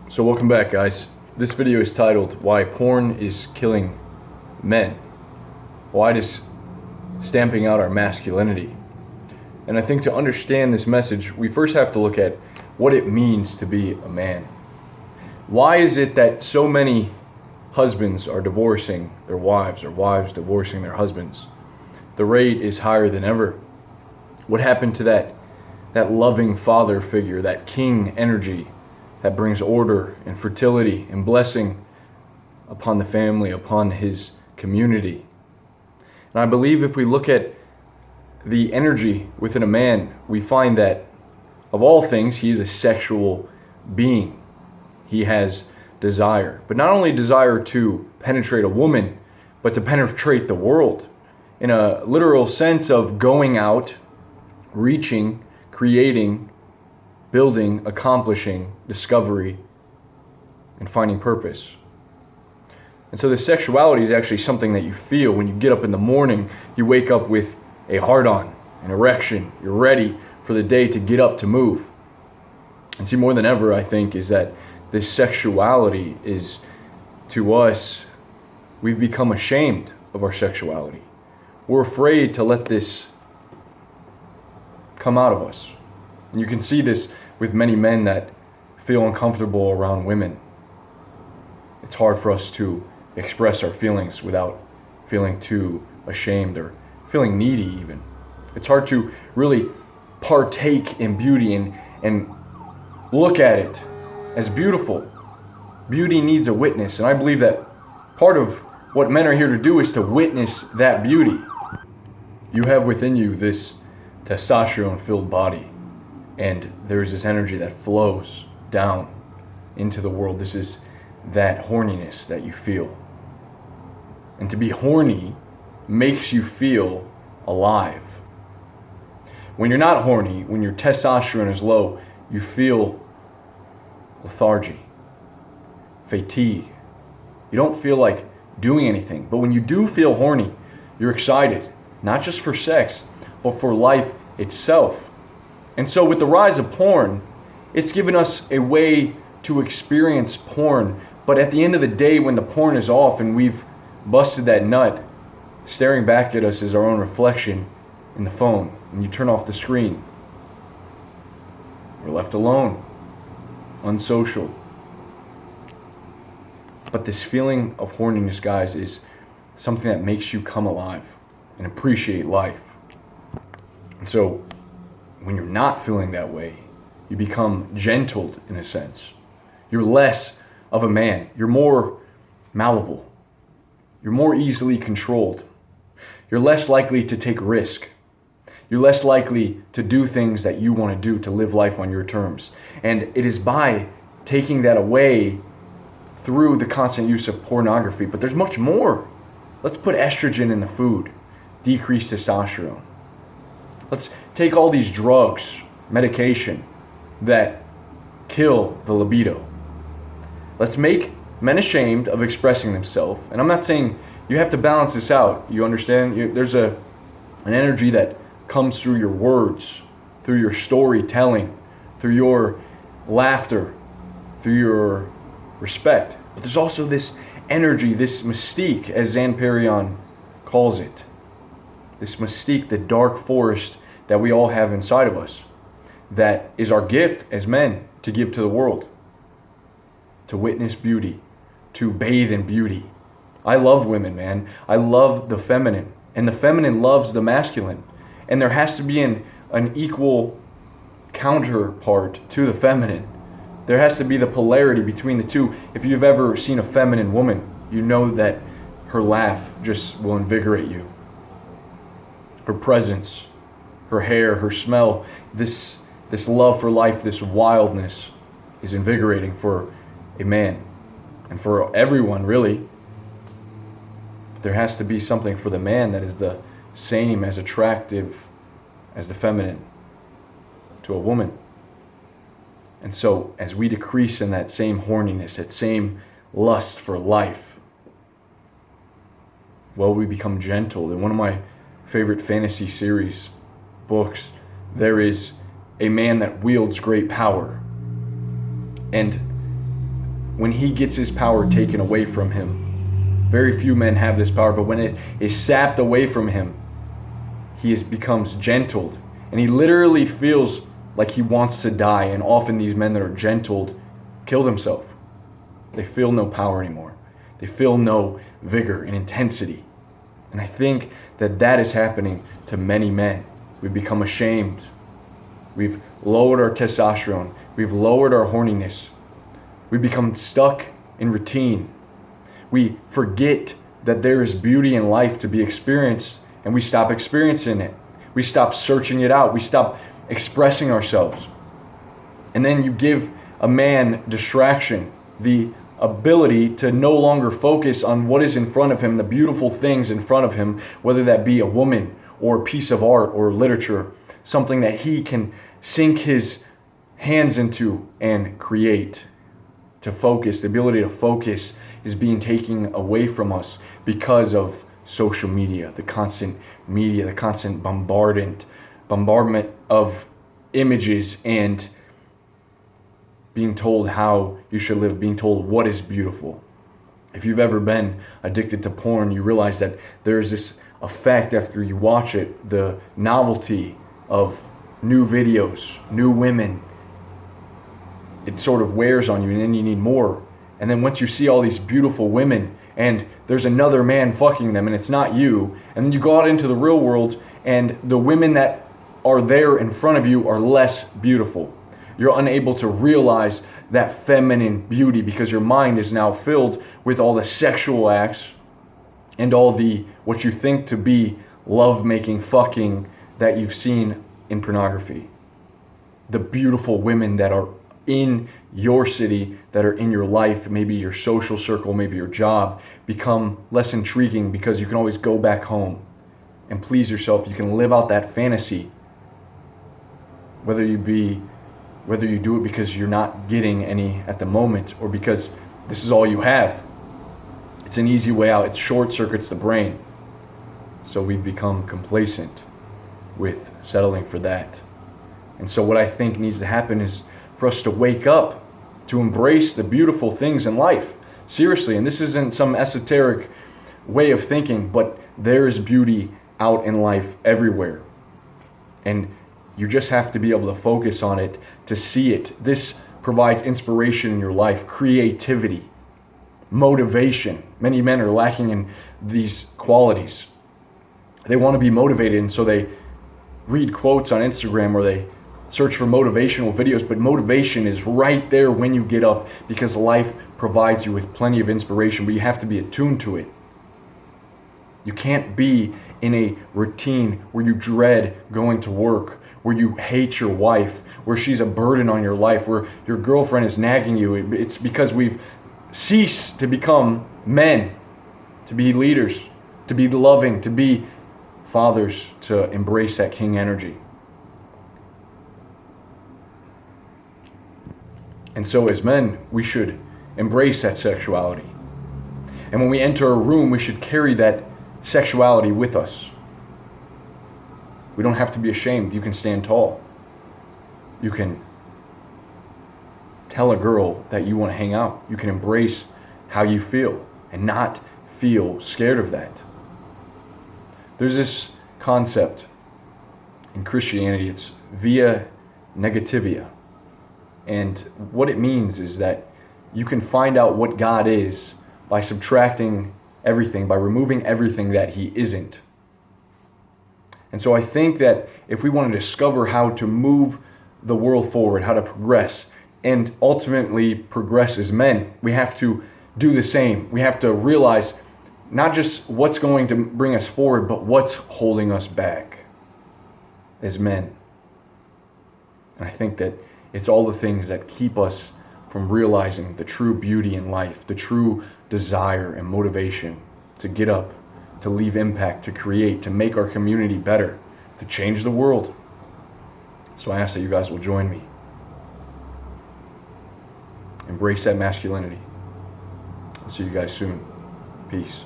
So welcome back, guys. This video is titled Why Porn is Killing Men. Why it is stamping out our masculinity. And I think to understand this message, we first have to look at what it means to be a man. Why is it that so many husbands are divorcing their wives, or wives divorcing their husbands? The rate is higher than ever. What happened to that loving father figure, that king energy that brings order and fertility and blessing upon the family, upon his community? And I believe if we look at the energy within a man, we find that of all things, he is a sexual being. He has desire, but not only desire to penetrate a woman, but to penetrate the world in a literal sense of going out, reaching, creating, building, accomplishing, discovery, and finding purpose. And so the sexuality is actually something that you feel when you get up in the morning. You wake up with a hard-on, an erection. You're ready for the day to get up, to move. And see, more than ever, I think, is that this sexuality is, to us, we've become ashamed of our sexuality. We're afraid to let this come out of us. And you can see this with many men that feel uncomfortable around women. It's hard for us to express our feelings without feeling too ashamed or feeling needy even. It's hard to really partake in beauty and look at it as beautiful. Beauty needs a witness, and I believe that part of what men are here to do is to witness that beauty. You have within you this testosterone-filled body, and there's this energy that flows down into the world. This is that horniness that you feel. And to be horny makes you feel alive. When you're not horny, when your testosterone is low, you feel lethargy, fatigue. You don't feel like doing anything. But when you do feel horny, you're excited, not just for sex, but for life itself. And so with the rise of porn, it's given us a way to experience porn. But at the end of the day, when the porn is off and we've busted that nut, staring back at us is our own reflection in the phone. And you turn off the screen. We're left alone, unsocial. But this feeling of horniness, guys, is something that makes you come alive and appreciate life. And so when you're not feeling that way, you become gentled in a sense. You're less of a man. You're more malleable. You're more easily controlled. You're less likely to take risk. You're less likely to do things that you want to do, to live life on your terms. And it is by taking that away through the constant use of pornography. But there's much more. Let's put estrogen in the food, decrease testosterone. Let's take all these drugs, medication that kill the libido. Let's make men ashamed of expressing themselves. And I'm not saying you have to balance this out. You understand? There's an energy that comes through your words, through your storytelling, through your laughter, through your respect. But there's also this energy, this mystique, as Zanperion calls it. This mystique, the dark forest that we all have inside of us, that is our gift as men to give to the world, to witness beauty, to bathe in beauty. I love women, man. I love the feminine, and the feminine loves the masculine. And there has to be an equal counterpart to the feminine. There has to be the polarity between the two. If you've ever seen a feminine woman, you know that her laugh just will invigorate you. Her presence, her hair, her smell, this love for life, this wildness is invigorating for a man and for everyone, really. But there has to be something for the man that is the same as attractive as the feminine to a woman. And so as we decrease in that same horniness, that same lust for life, well, we become gentle. In one of my favorite fantasy series books, there is a man that wields great power. And when he gets his power taken away from him. Very few men have this power, but when it is sapped away from him, becomes gentled. And he literally feels like he wants to die. And often these men that are gentled kill themselves. They feel no power anymore. They feel no vigor and intensity. And I think that is happening to many men. We've become ashamed. We've lowered our testosterone. We've lowered our horniness. We've become stuck in routine. We forget that there is beauty in life to be experienced, and we stop experiencing it. We stop searching it out. We stop expressing ourselves. And then you give a man distraction, the ability to no longer focus on what is in front of him, the beautiful things in front of him, whether that be a woman or a piece of art or literature, something that he can sink his hands into and create. To focus, the ability to focus is being taken away from us because of social media, the constant bombardment of images, and being told how you should live, being told what is beautiful. If you've ever been addicted to porn, you realize that there's this effect after you watch it, the novelty of new videos, new women. It sort of wears on you, and then you need more. And then once you see all these beautiful women and there's another man fucking them and it's not you, and then you go out into the real world and the women that are there in front of you are less beautiful. You're unable to realize that feminine beauty because your mind is now filled with all the sexual acts and all the what you think to be love-making fucking that you've seen in pornography. The beautiful women that are in your city, that are in your life, maybe your social circle, maybe your job, become less intriguing because you can always go back home and please yourself. You can live out that fantasy, whether you do it because you're not getting any at the moment or because this is all you have. It's an easy way out. It short circuits the brain. So we've become complacent with settling for that. And so what I think needs to happen is for us to wake up, to embrace the beautiful things in life. Seriously, and this isn't some esoteric way of thinking, but there is beauty out in life everywhere. And you just have to be able to focus on it to see it. This provides inspiration in your life, creativity, motivation. Many men are lacking in these qualities. They want to be motivated, and so they read quotes on Instagram or they search for motivational videos, but motivation is right there when you get up because life provides you with plenty of inspiration, but you have to be attuned to it. You can't be in a routine where you dread going to work, where you hate your wife, where she's a burden on your life, where your girlfriend is nagging you. It's because we've ceased to become men, to be leaders, to be loving, to be fathers, to embrace that king energy. And so as men, we should embrace that sexuality. And when we enter a room, we should carry that sexuality with us. We don't have to be ashamed. You can stand tall. You can tell a girl that you want to hang out. You can embrace how you feel and not feel scared of that. There's this concept in Christianity. It's via negativia. And what it means is that you can find out what God is by subtracting everything, by removing everything that He isn't. And so I think that if we want to discover how to move the world forward, how to progress, and ultimately progress as men, we have to do the same. We have to realize not just what's going to bring us forward, but what's holding us back as men. And I think that it's all the things that keep us from realizing the true beauty in life, the true desire and motivation to get up, to leave impact, to create, to make our community better, to change the world. So I ask that you guys will join me. Embrace that masculinity. I'll see you guys soon. Peace.